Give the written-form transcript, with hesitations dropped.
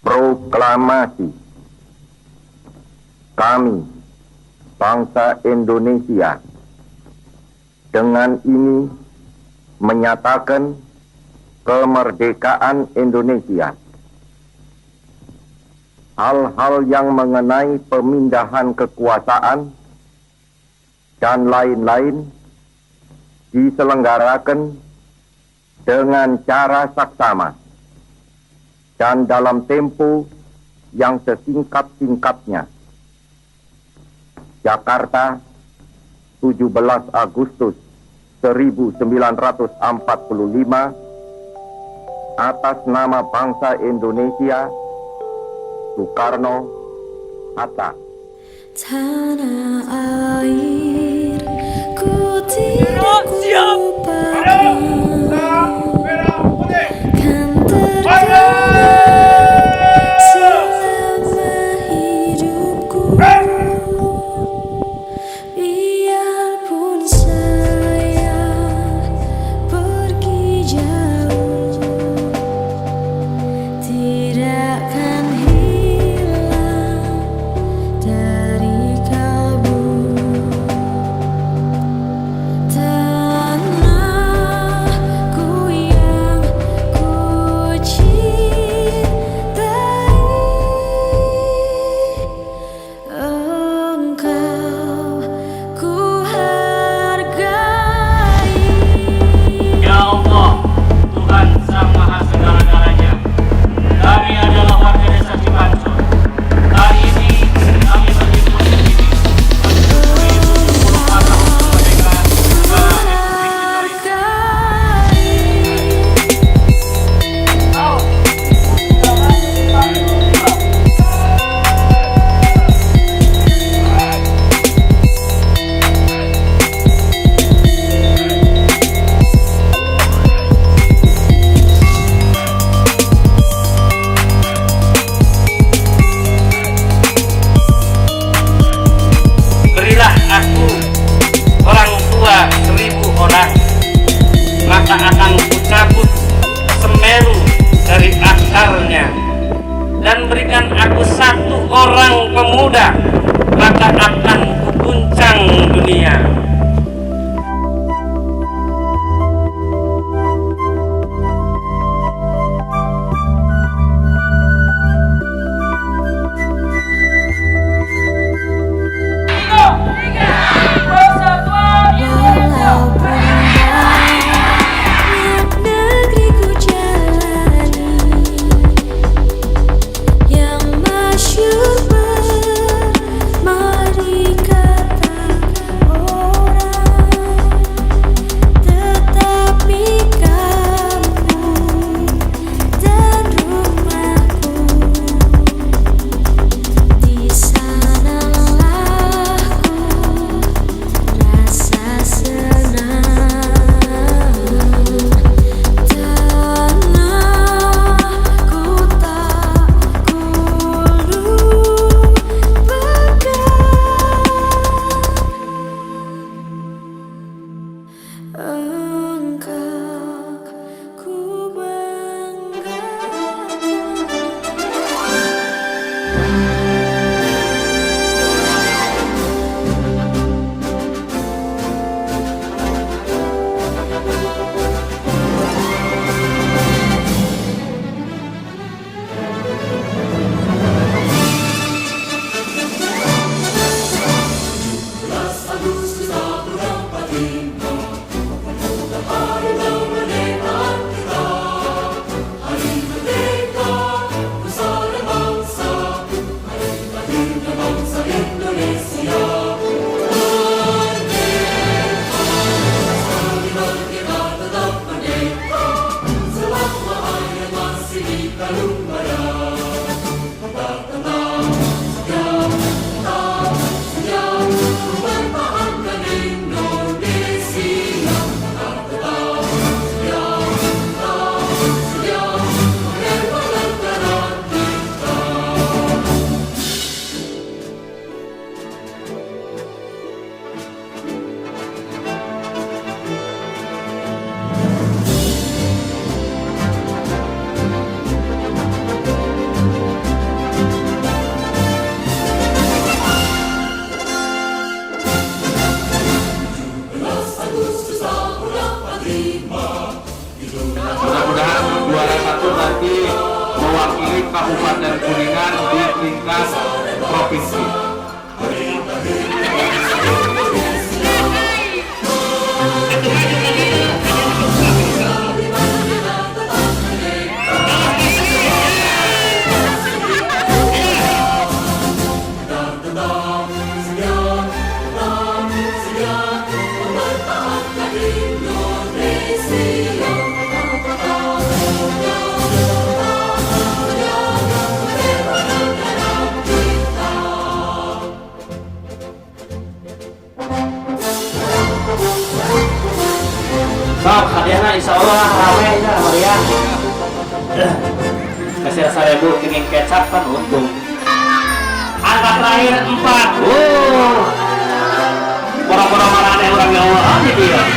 Proklamasi. Kami, bangsa Indonesia, dengan ini menyatakan kemerdekaan Indonesia. Hal-hal yang mengenai pemindahan kekuasaan dan lain-lain diselenggarakan dengan cara saksama dan dalam tempo yang sesingkat-singkatnya. Jakarta, 17 Agustus 1945, atas nama bangsa Indonesia, Soekarno, Hatta. Tanah air ku tidak lupakan, kan terkenang selama hidupku. Biarpun saya pergi jauh, tidak akan hilang dari kalbu. Tanahku yang ku cintai, engkau ku hargai. Ya Allah, Tuhan Sang Maha Segala-Galanya, kami adalah warga desa Cipancur. Hari ini kami berhimpun di sini menyusuri 74 tahun kemerdekaan negara Republik Berilah aku orang tua 1000 orang, maka akan kucabut Semeru dari akarnya, dan berikan aku 1 orang pemuda, maka akan kuguncang dunia. Walaupun banyak negeri ku jalani, yang masyhur bermari kata orang, tetapi kampung dan rumahku, di sanalah ku rasa senang. Tanahku tak ku lupakan, engkau ku Kabupaten Kuningan di tingkat provinsi. Sok, hadiahnya insya Allah rame ya meriah. Kasih 1.000 pingin kecap kan untung. Angka terakhir 4. Pura-pura marah orang Jawa aja dia.